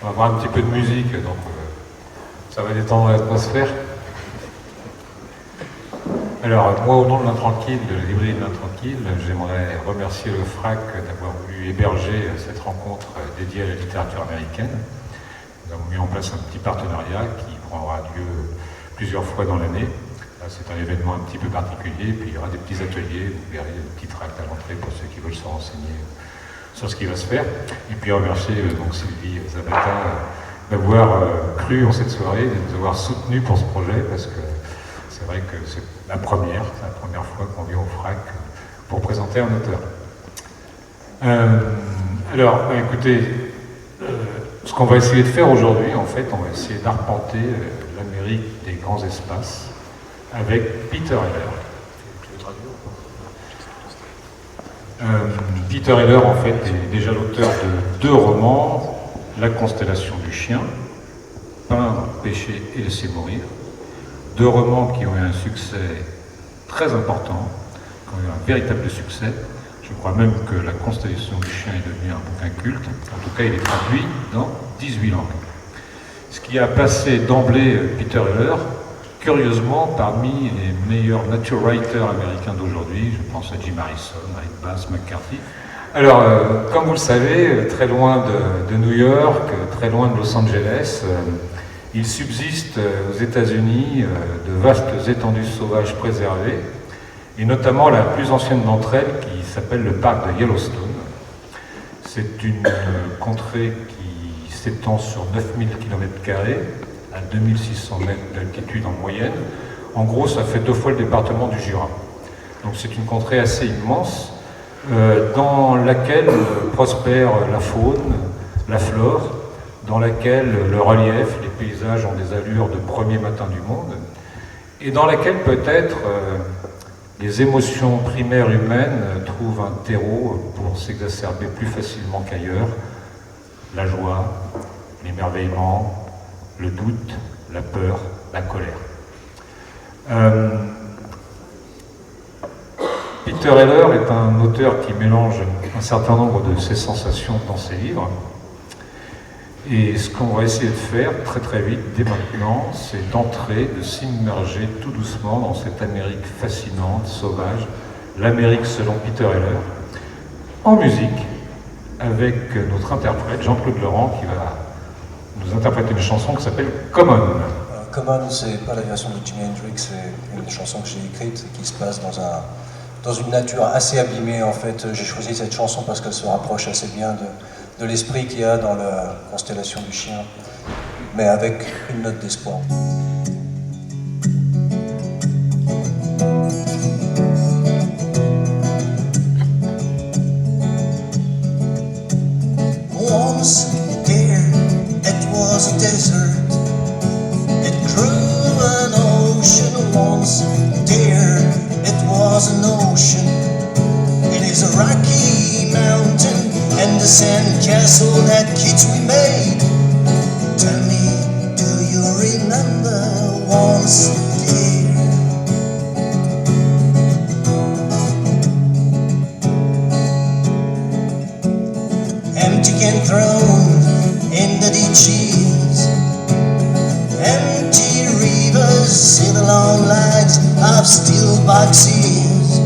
On va voir un petit peu de musique, donc ça va détendre l'atmosphère. Alors, moi, au nom de l'Intranquille, de la librairie de l'Intranquille, j'aimerais remercier le FRAC d'avoir voulu héberger cette rencontre dédiée à la littérature américaine. Nous avons mis en place un petit partenariat qui prendra lieu plusieurs fois dans l'année. C'est un événement un petit peu particulier, puis il y aura des petits ateliers, vous verrez des petits tracts à l'entrée pour ceux qui veulent se renseigner sur ce qui va se faire. Et puis remercier donc Sylvie Zabata d'avoir cru en cette soirée, de nous avoir soutenus pour ce projet, parce que c'est vrai que c'est la première fois qu'on vient au FRAC pour présenter un auteur. Alors, écoutez, ce qu'on va essayer de faire aujourd'hui, en fait, on va essayer d'arpenter l'Amérique des grands espaces avec Peter Heller. Peter Heller, en fait, est déjà l'auteur de 2 romans, La constellation du chien, Peindre, pêcher et laisser mourir. 2 romans qui ont eu un succès très important, qui ont eu un véritable succès. Je crois même que La constellation du chien est devenu un bouquin culte. En tout cas, il est traduit dans 18 langues. Ce qui a placé d'emblée Peter Heller, curieusement, parmi les meilleurs nature writers américains d'aujourd'hui. Je pense à Jim Harrison, à Bass, McCarthy. Alors, comme vous le savez, très loin de New York, très loin de Los Angeles, il subsiste aux États-Unis de vastes étendues sauvages préservées, et notamment la plus ancienne d'entre elles qui s'appelle le parc de Yellowstone. C'est une contrée qui s'étend sur 9000 km² à 2600 mètres d'altitude en moyenne. En gros, ça fait 2 fois le département du Jura. Donc c'est une contrée assez immense dans laquelle prospère la faune, la flore, dans laquelle le relief, les paysages ont des allures de premier matin du monde, et dans laquelle peut-être les émotions primaires humaines trouvent un terreau pour s'exacerber plus facilement qu'ailleurs. La joie, l'émerveillement, le doute, la peur, la colère. Peter Heller est un auteur qui mélange un certain nombre de ses sensations dans ses livres. Et ce qu'on va essayer de faire très très vite, dès maintenant, c'est d'entrer, de s'immerger tout doucement dans cette Amérique fascinante, sauvage, l'Amérique selon Peter Heller, en musique, avec notre interprète Jean-Claude Laurent qui va nous interpréter une chanson qui s'appelle Common. Common, c'est pas la version de Jimi Hendrix, c'est une chanson que j'ai écrite qui se passe dans une nature assez abîmée. En fait, j'ai choisi cette chanson parce qu'elle se rapproche assez bien de l'esprit qu'il y a dans la constellation du chien, mais avec une note d'espoir. Once there, it was a desert. It grew an ocean. Once there, it was an ocean. It is a rocky mountain and the sand castle that kids we made. Tell me, do you remember once there? Empty can thrown in the ditches, empty rivers, see the long lines of steel boxes.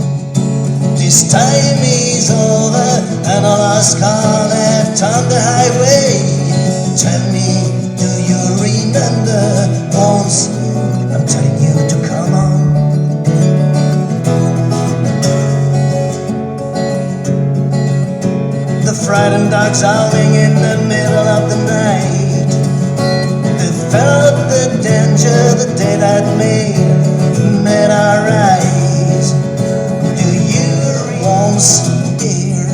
This time is over and a lost car left on the highway. Tell me, do you remember once? I'm telling you to come on. The frightened dogs howling in the middle of the night. They felt the danger the day that met our eyes. Do you once dare?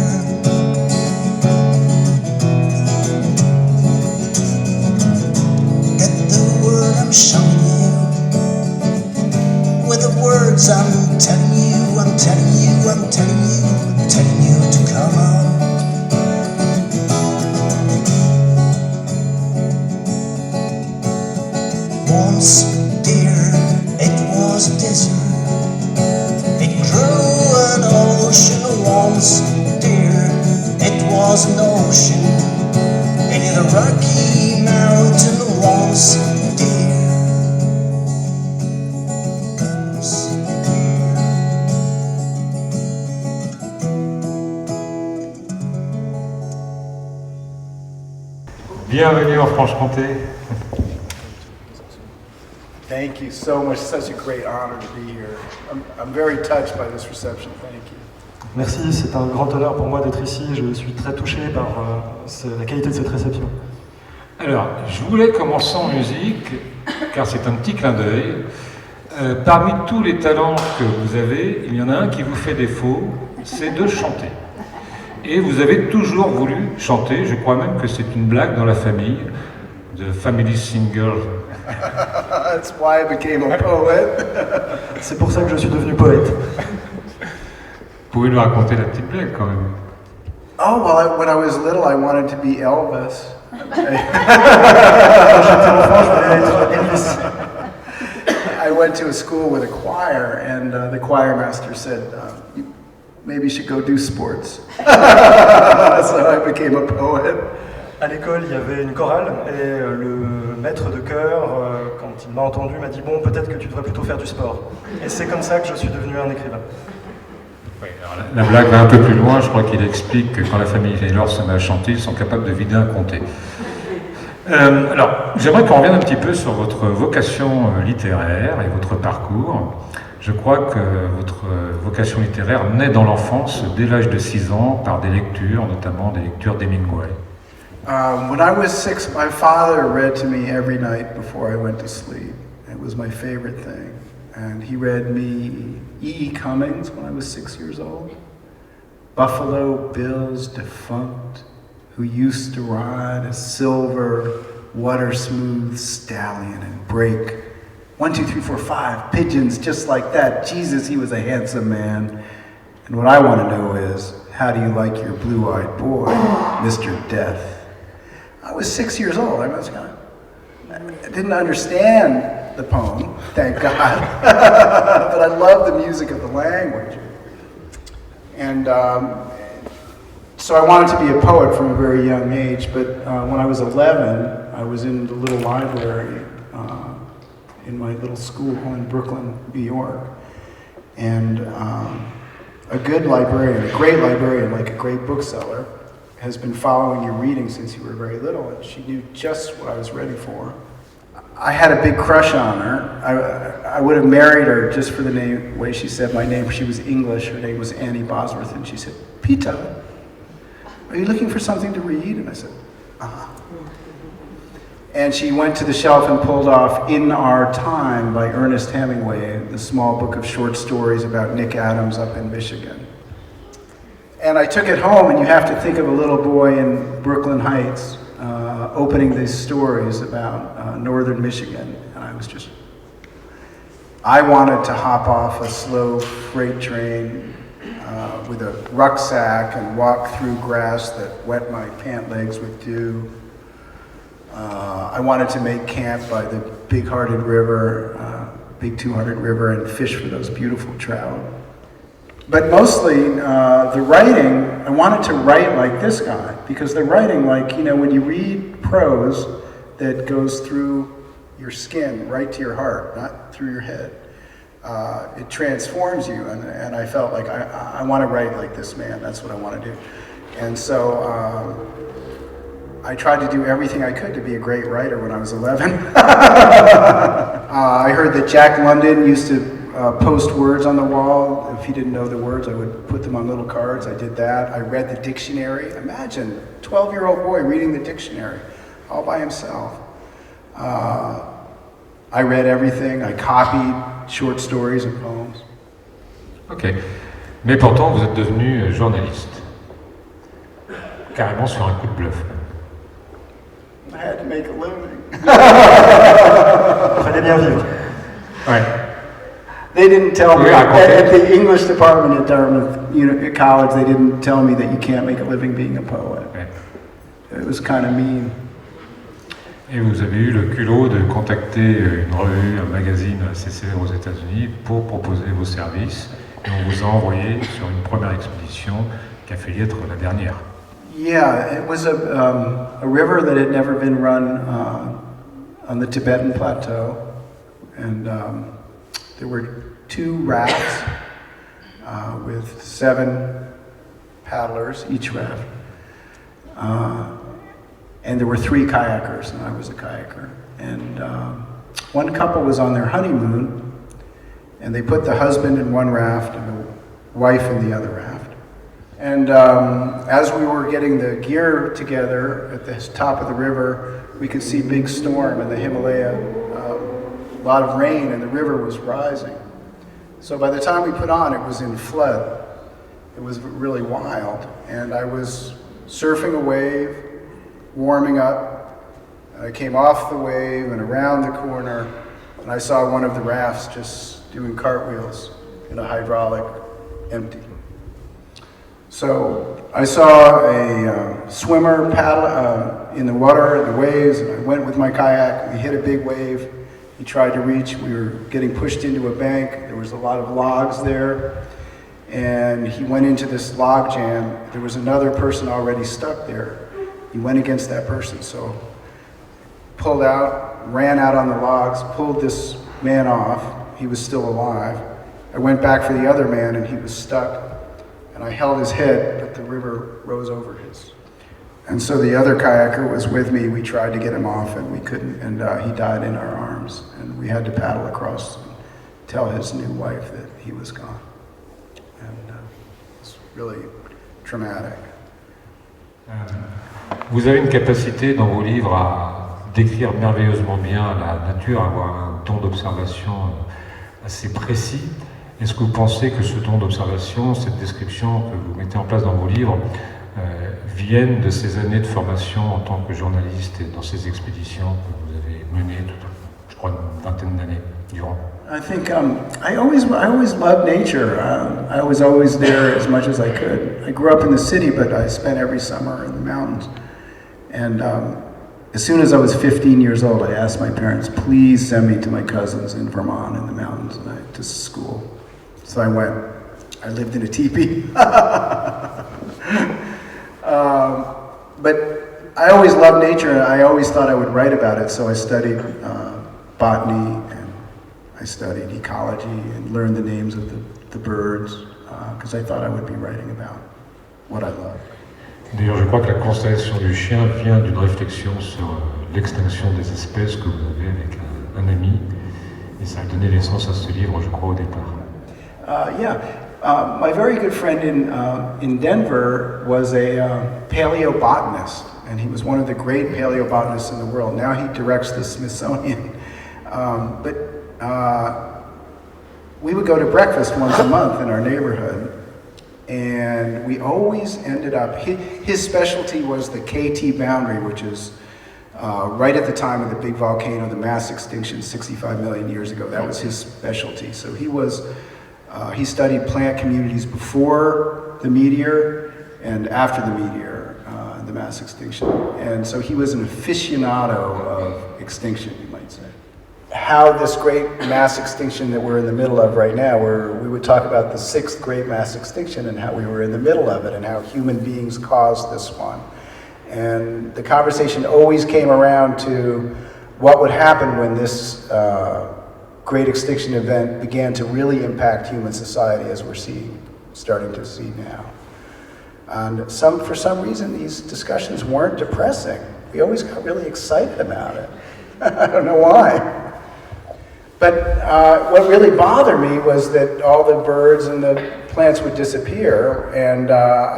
Get the word I'm showing you. With the words I'm telling you, I'm telling you, I'm telling you, I'm telling you to come on. once, dear, it was a desert. It grew an ocean once, dear, it was an ocean. It hit a rocky mountain once, dear. Bienvenue en Franche-Comté. Thank you so much. Such a great honor to be here. I'm very touched by this reception. Thank you. Merci, c'est un grand honneur pour moi d'être ici. Je suis très touché par la qualité de cette réception. Alors, je voulais commencer en musique, car c'est un petit clin d'œil. Parmi tous les talents que vous avez, il y en a un qui vous fait défaut, c'est de chanter. Et vous avez toujours voulu chanter, je crois même que c'est une blague dans la famille, the family singer. That's why I became a poet. C'est pour ça que je suis devenu poète. Vous pouvez nous raconter la petite blague quand même? Oh, well, when I was little, I wanted to be Elvis. Quand j'étais enfant, je voulais être Elvis. I went to a school with a choir, and the choir master said, maybe you should go do sports. So I became a poet. À l'école, il y avait une chorale et le maître de chœur, quand il m'a entendu, m'a dit « Bon, peut-être que tu devrais plutôt faire du sport ». Et c'est comme ça que je suis devenu un écrivain. Oui, alors la blague va un peu plus loin, je crois qu'il explique que quand la famille Taylor se met à chanter, ils sont capables de vider un comté. Alors, j'aimerais qu'on revienne un petit peu sur votre vocation littéraire et votre parcours. Je crois que votre vocation littéraire naît dans l'enfance, dès l'âge de 6 ans, par des lectures, notamment des lectures d'Hemingway. When I was 6, my father read to me every night before I went to sleep. It was my favorite thing. And he read me E. Cummings when I was 6 years old. Buffalo Bill's defunct, who used to ride a silver, water-smooth stallion and break 1, 2, 3, 4, 5 pigeons just like that. Jesus, he was a handsome man. And what I want to know is, how do you like your blue-eyed boy, Mr. Death? I was 6 years old. I didn't understand the poem, thank God, but I loved the music of the language. And so I wanted to be a poet from a very young age, but when I was 11, I was in the little library in my little school in Brooklyn, New York. And a good librarian, a great librarian, like a great bookseller, has been following your reading since you were very little, and she knew just what I was ready for. I had a big crush on her. I would have married her just for the way she said my name. She was English. Her name was Annie Bosworth, and she said, "Peter, are you looking for something to read?" And I said, "Uh-huh." And she went to the shelf and pulled off In Our Time by Ernest Hemingway, the small book of short stories about Nick Adams up in Michigan. And I took it home, and you have to think of a little boy in Brooklyn Heights opening these stories about northern Michigan. And I wanted to hop off a slow freight train with a rucksack and walk through grass that wet my pant legs with dew. I wanted to make camp by the Big Big Two-Hearted River, and fish for those beautiful trout. But mostly, the writing, I wanted to write like this guy, because the writing, like, when you read prose that goes through your skin, right to your heart, not through your head, it transforms you, and I felt like I want to write like this man, that's what I want to do. And so I tried to do everything I could to be a great writer when I was 11. I heard that Jack London used to post words on the wall. If he didn't know the words, I would put them on little cards. I did that. I read the dictionary. Imagine, 12-year-old boy reading the dictionary all by himself. I read everything. I copied short stories and poems. Ok. Mais pourtant, vous êtes devenu journaliste. Carrément sur un coup de bluff. I had to make a living. Fallait bien vivre. Ouais. They didn't tell me, Yeah, at the English department at Dartmouth at college, they didn't tell me that you can't make a living being a poet. Ouais. It was kind of mean. Et vous avez eu le culot de contacter une revue, un magazine assez célèbre aux États-Unis pour proposer vos services. Et on vous a envoyé sur une première expédition qui a failli être la dernière. Yeah, it was a river that had never been run on the Tibetan plateau. And there were 2 rafts with 7 paddlers, each raft. And there were 3 kayakers, and I was a kayaker. And one couple was on their honeymoon, and they put the husband in one raft and the wife in the other raft. And as we were getting the gear together at the top of the river, we could see big storm in the Himalaya, a lot of rain, and the river was rising. So by the time we put on, it was in flood. It was really wild. And I was surfing a wave, warming up. I came off the wave and around the corner, and I saw one of the rafts just doing cartwheels in a hydraulic empty. So I saw a swimmer paddle in the water, the waves, and I went with my kayak. We hit a big wave. He tried to reach. We were getting pushed into a bank. There was a lot of logs there. And he went into this log jam. There was another person already stuck there. He went against that person, so pulled out, ran out on the logs, pulled this man off. He was still alive. I went back for the other man, and he was stuck. And I held his head, but the river rose over his. And so the other kayaker was with me. We tried to get him off, and we couldn't. And he died in our arms. And we had to paddle across and tell his new wife that he was gone. And it's really traumatic. Vous avez une capacité dans vos livres à décrire merveilleusement bien la nature, à avoir un don d'observation assez précis. Est-ce que vous pensez que ce don d'observation, cette description que vous mettez en place dans vos livres, viennent de ces années de formation en tant que journaliste et dans ces expéditions que vous avez menées, je crois, une vingtaine d'années durant? I think I always loved nature. I was always there as much as I could. I grew up in the city, but I spent every summer in the mountains. And as soon as I was 15 years old, I asked my parents, please send me to my cousins in Vermont in the mountains and to school. So I went. I lived in a teepee. But I always loved nature, and I always thought I would write about it. So I studied botany, and I studied ecology, and learned the names of the birds, because I thought I would be writing about what I love. D'ailleurs, je crois que la constellation du chien vient d'une réflexion sur l'extinction des espèces que vous avez avec un ami, et ça a donné naissance à ce livre, je crois, au départ. My very good friend in Denver was a paleobotanist, and he was one of the great paleobotanists in the world. Now he directs the Smithsonian. But we would go to breakfast once a month in our neighborhood, and we always ended up, his specialty was the KT boundary, which is right at the time of the big volcano, the mass extinction 65 million years ago. That was his specialty. So he studied plant communities before the meteor and after the meteor, the mass extinction. And so he was an aficionado of extinction, you might say. How this great mass extinction that we're in the middle of right now, where we would talk about the 6th great mass extinction and how we were in the middle of it and how human beings caused this one. And the conversation always came around to what would happen when this great extinction event began to really impact human society as we're starting to see now. And for some reason, these discussions weren't depressing. We always got really excited about it. I don't know why. But what really bothered me was that all the birds and the plants would disappear. And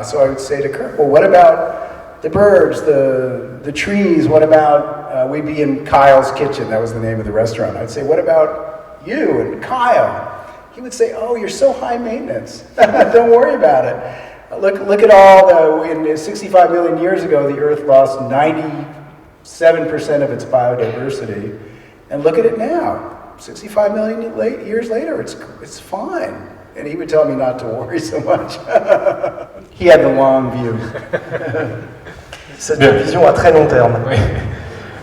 so I would say to Kurt, well, what about the birds, the trees? What about, we'd be in Kyle's Kitchen, that was the name of the restaurant. I'd say, what about you and Kyle? He would say, oh, you're so high maintenance. Don't worry about it. Look at all in 65 million years ago, the Earth lost 97% of its biodiversity. And look at it now. 65 million years later, it's fine. And he would tell me not to worry so much. He had the long view. C'est une vision à très long terme. Oui.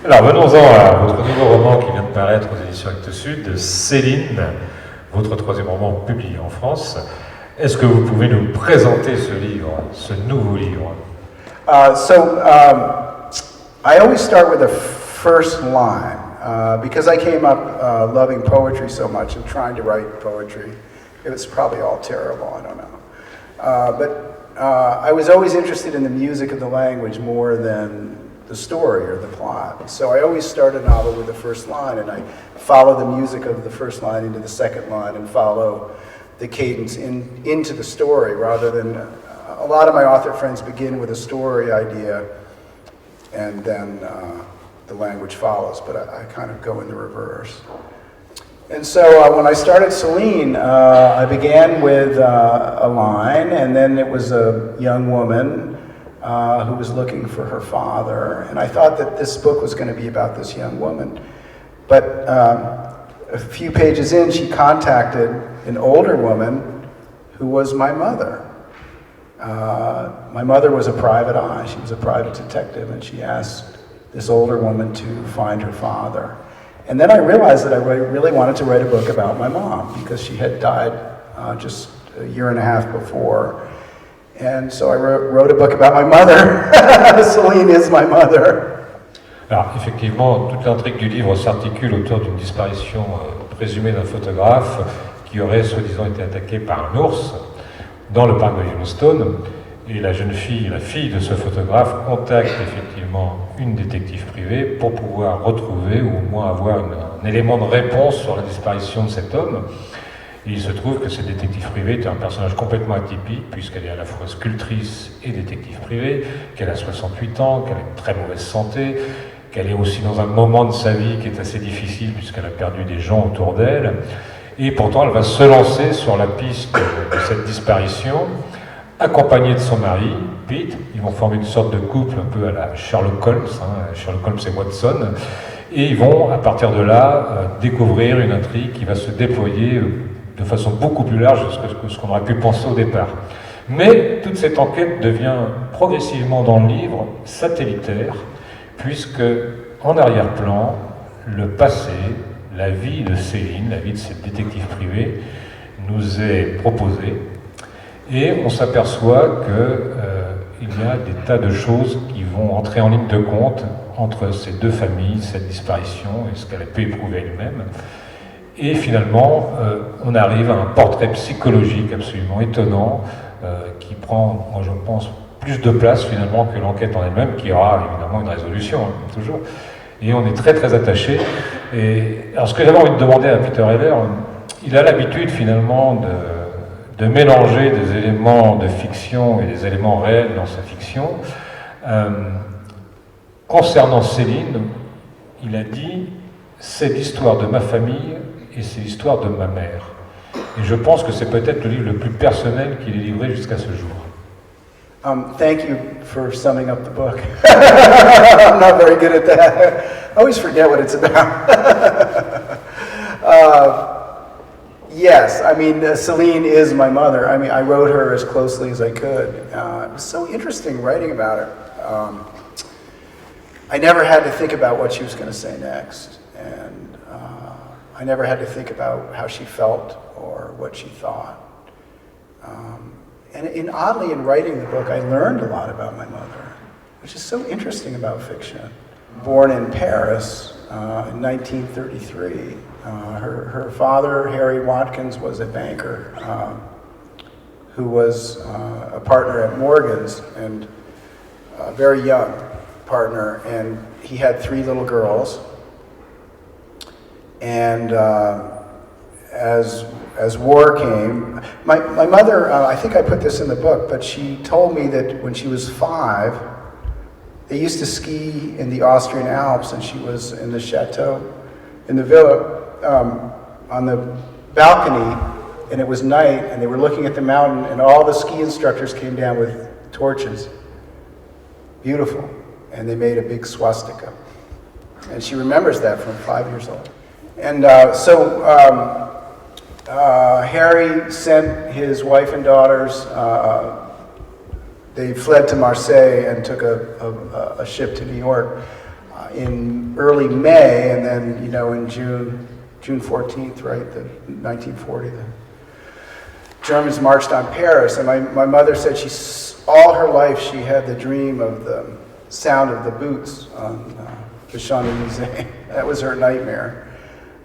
Alors venons-en à votre nouveau roman qui vient de paraître aux éditions Actes Sud, Céline, votre troisième roman publié en France. Est-ce que vous pouvez nous présenter ce livre, ce nouveau livre? I always start with the first line because I came up loving poetry so much and trying to write poetry. It was probably all terrible, I don't know. But I was always interested in the music of the language more than the story or the plot. So I always start a novel with the first line, and I follow the music of the first line into the second line and follow the cadence into the story, rather than a lot of my author friends begin with a story idea and then the language follows, but I kind of go in the reverse. And so when I started Celine, I began with a line, and then it was a young woman who was looking for her father. And I thought that this book was going to be about this young woman. But a few pages in, she contacted an older woman who was my mother. My mother was a private eye. She was a private detective, and she asked this older woman to find her father. And then I realized that I really wanted to write a book about my mom, because she had died just a year and a half before. And so I wrote a book about my mother. Celine is my mother. Alors effectivement, toute l'intrigue du livre s'articule autour d'une disparition présumée d'un photographe qui aurait soi-disant été attaqué par un ours dans le parc de Yellowstone. Et la jeune fille, la fille de ce photographe, contacte effectivement une détective privée pour pouvoir retrouver ou au moins avoir un élément de réponse sur la disparition de cet homme. Et il se trouve que cette détective privée est un personnage complètement atypique, puisqu'elle est à la fois sculptrice et détective privée, qu'elle a 68 ans, qu'elle a une très mauvaise santé, qu'elle est aussi dans un moment de sa vie qui est assez difficile, puisqu'elle a perdu des gens autour d'elle. Et pourtant, elle va se lancer sur la piste de cette disparition, accompagnée de son mari, Pete. Ils vont former une sorte de couple un peu à la Sherlock Holmes, Sherlock Holmes et Watson. Et ils vont, à partir de là, découvrir une intrigue qui va se déployer de façon beaucoup plus large que ce qu'on aurait pu penser au départ. Mais toute cette enquête devient progressivement dans le livre satellitaire, puisque en arrière-plan, le passé, la vie de Céline, la vie de cette détective privée, nous est proposé, et on s'aperçoit qu'il y a des tas de choses qui vont entrer en ligne de compte entre ces deux familles, cette disparition et ce qu'elle a pu éprouver elle-même. Et finalement, on arrive à un portrait psychologique absolument étonnant qui prend, moi je pense, plus de place finalement que l'enquête en elle-même, qui aura évidemment une résolution, toujours. Et on est très très attaché. Et alors ce que j'avais envie de demander à Peter Heller, il a l'habitude finalement de mélanger des éléments de fiction et des éléments réels dans sa fiction. Concernant Céline, il a dit « c'est l'histoire de ma famille et c'est l'histoire de ma mère ». Et je pense que c'est peut-être le livre le plus personnel qu'il ait livré jusqu'à ce jour. Thank you for summing up the book. I'm not very good at that. I always forget what it's about. Yes, I mean, Celine is my mother. I mean, I wrote her as closely as I could. It was so interesting writing about her. I never had to think about what she was going to say next. And I never had to think about how she felt or what she thought. And oddly, in writing the book, I learned a lot about my mother, which is so interesting about fiction. Born in Paris in 1933, her father, Harry Watkins, was a banker who was a partner at Morgan's, and a very young partner, and he had 3 little girls. And as war came, my mother, I think I put this in the book, but she told me that when she was 5, they used to ski in the Austrian Alps, and she was in the chateau, in the villa, on the balcony, and it was night, and they were looking at the mountain, and all the ski instructors came down with torches. Beautiful. And they made a big swastika. And she remembers that from 5 years old. And Harry sent his wife and daughters, they fled to Marseille and took a ship to New York. in early May, and then, you know, in June 14th, right, the 1940, the Germans marched on Paris. And my mother said all her life she had the dream of the sound of the boots on the Champs-Élysées. That was her nightmare.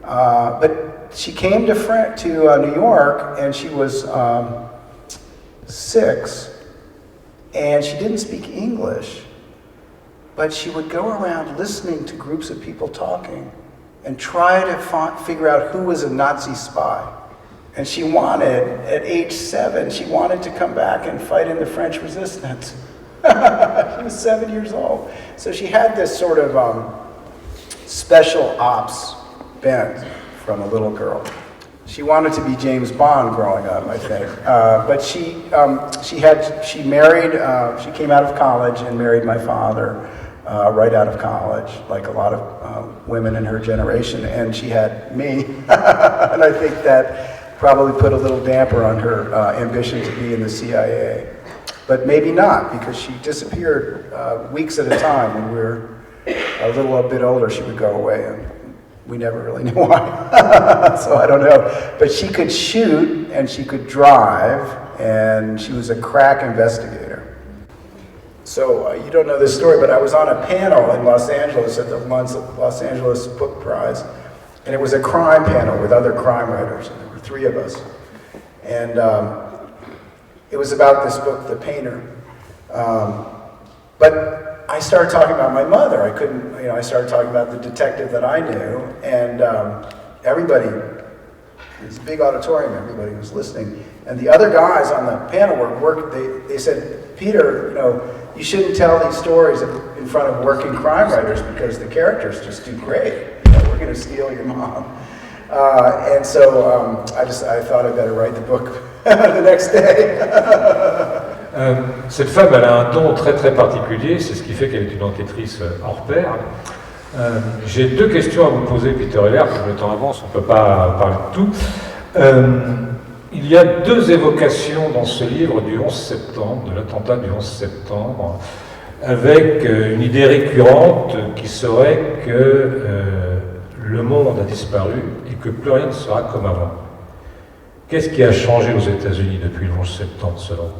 But she came to New York, and she was 6, and she didn't speak English, but she would go around listening to groups of people talking and try to figure out who was a Nazi spy. And she wanted, at age 7, she wanted to come back and fight in the French resistance. She was 7 years old. So she had this sort of special ops bent from a little girl. She wanted to be James Bond growing up, I think. But she married, she came out of college and married my father right out of college, like a lot of women in her generation, and she had me. And I think that probably put a little damper on her ambition to be in the CIA. But maybe not, because she disappeared weeks at a time. When we were a little bit older, she would go away, and we never really knew why. So I don't know. But she could shoot, and she could drive, and she was a crack investigator. So you don't know this story, but I was on a panel in Los Angeles at the Los Angeles Book Prize, and it was a crime panel with other crime writers, and there were 3 of us. And it was about this book, The Painter. But I started talking about my mother. I started talking about the detective that I knew, and everybody, it was a big auditorium, everybody was listening. And the other guys on the panel they said, Peter, you know, you shouldn't tell these stories in front of working crime writers because the characters just do great. You know, we're going to steal your mom. And so I thought I'd better write the book the next day. Cette femme, elle a un ton très très particulier, c'est ce qui fait qu'elle est une enquêtrice hors pair. J'ai 2 questions à vous poser, Peter Heller, comme le temps avance, on ne peut pas parler de tout. Il y a 2 évocations dans ce livre du 11 septembre, de l'attentat du 11 septembre, avec une idée récurrente qui serait que le monde a disparu et que plus rien ne sera comme avant. Qu'est-ce qui a changé aux États-Unis depuis le 11 septembre, selon vous?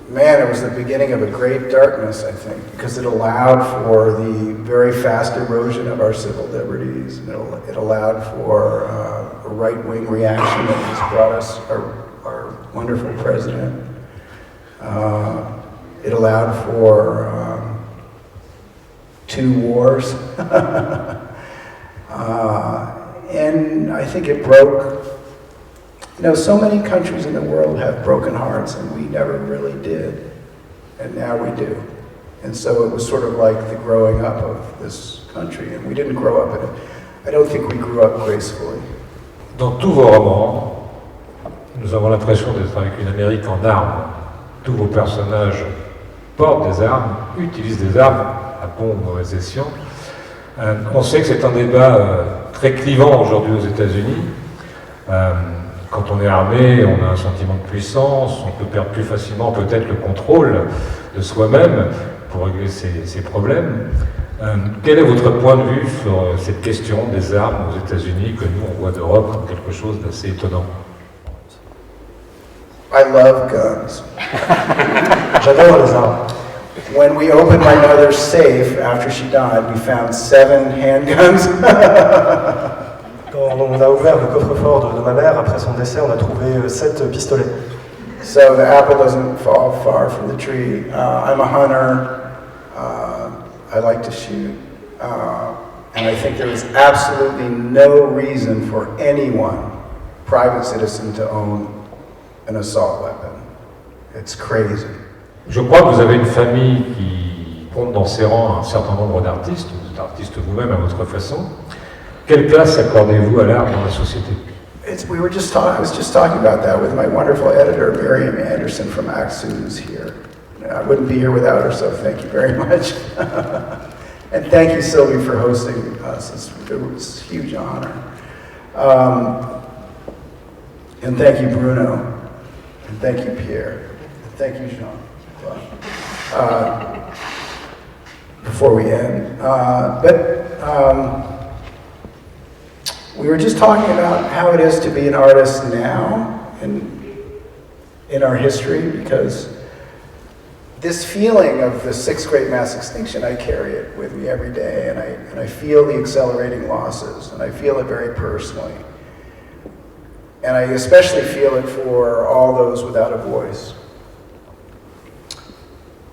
Man, it was the beginning of a great darkness, I think, because it allowed for the very fast erosion of our civil liberties. It allowed for a right-wing reaction that has brought us our wonderful president. It allowed for 2 wars. And I think it broke. You know, so many countries in the world have broken hearts, and we never really did, and now we do. And so it was sort of like the growing up of this country, and we didn't grow up in it. I don't think we grew up gracefully. Dans tous vos romans, nous avons l'impression d'être avec une Amérique en armes. Tous vos personnages portent des armes, utilisent des armes, à bon ou mauvais escient. On sait que c'est un débat très clivant aujourd'hui aux États-Unis. Quand on est armé, on a un sentiment de puissance, on peut perdre plus facilement peut-être le contrôle de soi-même pour régler ses problèmes. Quel est votre point de vue sur cette question des armes aux États-Unis que nous on voit d'Europe comme quelque chose d'assez étonnant? I love guns. J'adore les armes. When we opened my mother's safe after she died, we found 7 handguns. Quand on a ouvert le coffre-fort de ma mère, après son décès, on a trouvé 7 pistolets. So the apple doesn't fall far from the tree. I'm a hunter. I like to shoot. And I think there is absolutely no reason for anyone, private citizen, to own an assault weapon. It's crazy. Je crois que vous avez une famille qui compte dans ses rangs un certain nombre d'artistes, vous êtes artiste vous-même à votre façon. Quelle place accordez-vous à l'art dans la société? I was just talking about that with my wonderful editor, Miriam Anderson from Axu, who's here. I wouldn't be here without her, so thank you very much. And thank you, Sylvie, for hosting us. It was a huge honor. And thank you, Bruno. And thank you, Pierre. And thank you, Jean. The before we end. We were just talking about how it is to be an artist now in our history, because this feeling of the sixth great mass extinction, I carry it with me every day, and I feel the accelerating losses, and I feel it very personally. And I especially feel it for all those without a voice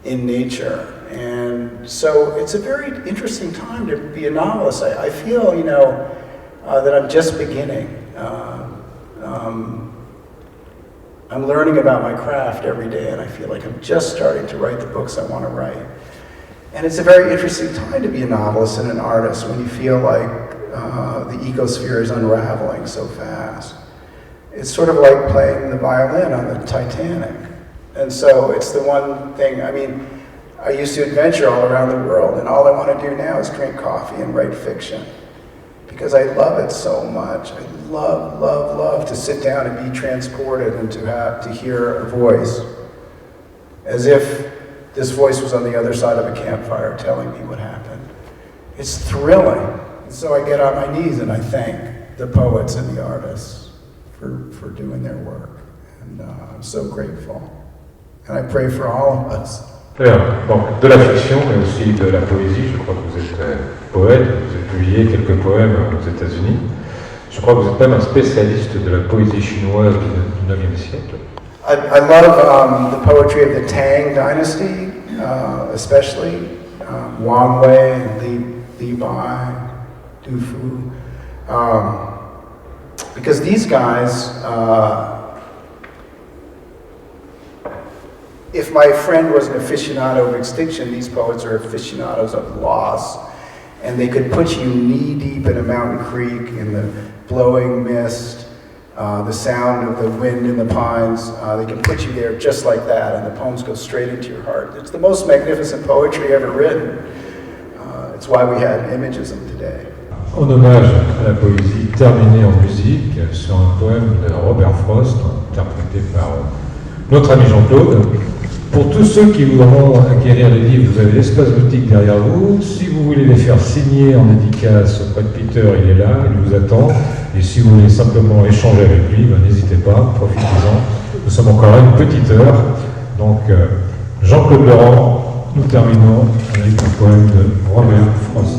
in nature. And so it's a very interesting time to be a novelist. I feel, you know, that I'm just beginning. I'm learning about my craft every day, and I feel like I'm just starting to write the books I want to write. And it's a very interesting time to be a novelist and an artist when you feel like the ecosphere is unraveling so fast. It's sort of like playing the violin on the Titanic. And so it's the one thing, I mean, I used to adventure all around the world, and all I want to do now is drink coffee and write fiction, because I love it so much. I love, love, love to sit down and be transported and to hear a voice, as if this voice was on the other side of a campfire telling me what happened. It's thrilling. And so I get on my knees and I thank the poets and the artists for doing their work. And I'm so grateful. And I pray for all of us. Donc, de la fiction, mais aussi de la poésie. Je crois que vous êtes poète, vous avez publié quelques poèmes aux États-Unis. Je crois que vous êtes même un spécialiste de la poésie chinoise du IXe siècle. I love the poetry of the Tang dynasty, especially Wang Wei, Li Bai, Du Fu. Because these guys, if my friend was an aficionado of extinction, these poets are aficionados of loss. And they could put you knee deep in a mountain creek in the blowing mist, the sound of the wind in the pines. They can put you there just like that, and the poems go straight into your heart. It's the most magnificent poetry ever written. It's why we have imagism today. En hommage à la poésie, terminée en musique sur un poème de Robert Frost, interprété par notre ami Jean-Claude. Pour tous ceux qui voudront acquérir les livres, vous avez l'espace boutique derrière vous. Si vous voulez les faire signer en dédicace auprès de Peter, il est là, il vous attend. Et si vous voulez simplement échanger avec lui, n'hésitez pas, profitez-en. Nous sommes encore à une petite heure. Donc, Jean-Claude Laurent, nous terminons avec un poème de Robert Frost.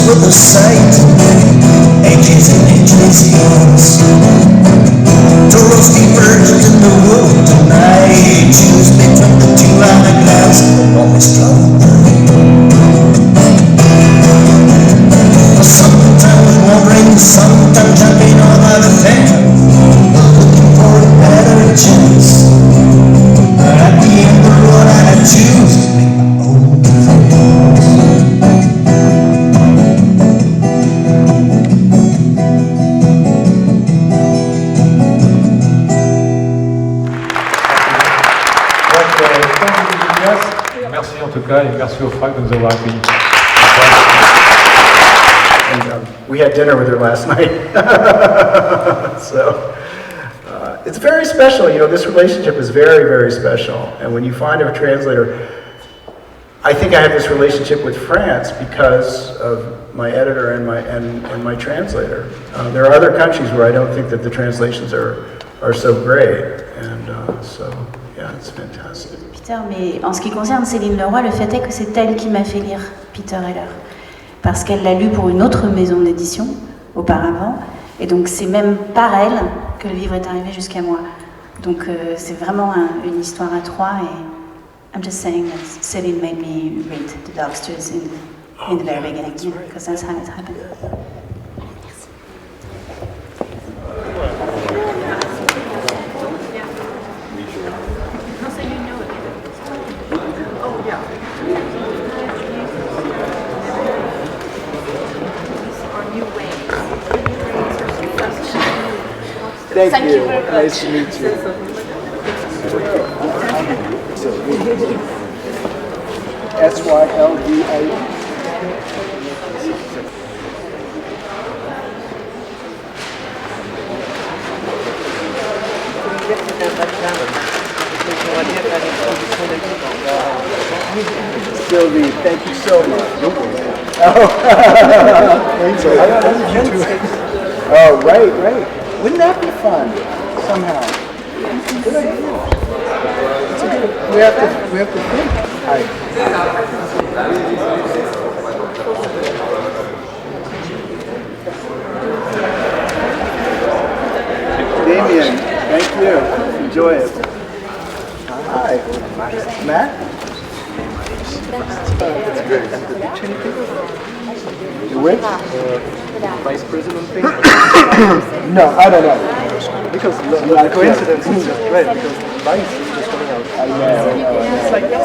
With a sight, ages and ages years, to roast be merged in the wood tonight. Choose between the two hourglass, always sometimes wandering, sometimes jumping on other things, looking for a better chance. But at the end of the road, I choose to make my own difference. Merci en tout cas, et merci au FRAC de nous avoir accueillis. And we had dinner with her last night. So it's very special, you know, this relationship is very, very special. And when you find a translator, I think I have this relationship with France because of my editor and my translator. There are other countries where I don't think that the translations are so great, and so yeah, it's fantastic. Peter, mais en ce qui concerne Céline Leroy, le fait est que c'est elle qui m'a fait lire Peter Heller, parce qu'elle l'a lu pour une autre maison d'édition auparavant, et donc c'est même par elle que le livre est arrivé jusqu'à moi. Donc c'est vraiment une histoire à trois, et I'm just saying that Céline made me read The Dogsters in the very beginning, because that's how it happened. Thank you. Nice to meet you. SYLVA. Sylvie, thank you so much. Oh, right. Wouldn't that be fun? Somehow. Good idea. It's a good. We have to think. Hi. Damien, thank you. Enjoy it. Hi. Matt? That's great. You which? Vice President thing? No, I don't know. Because the coincidence is just great, because Vice is just coming out. I know. It's like, no.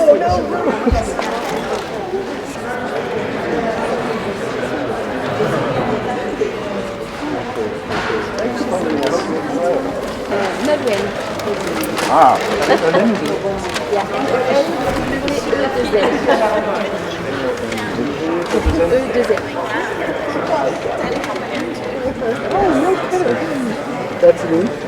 Nolwenn. Ah. Il y a Oh, no kidding. That's me.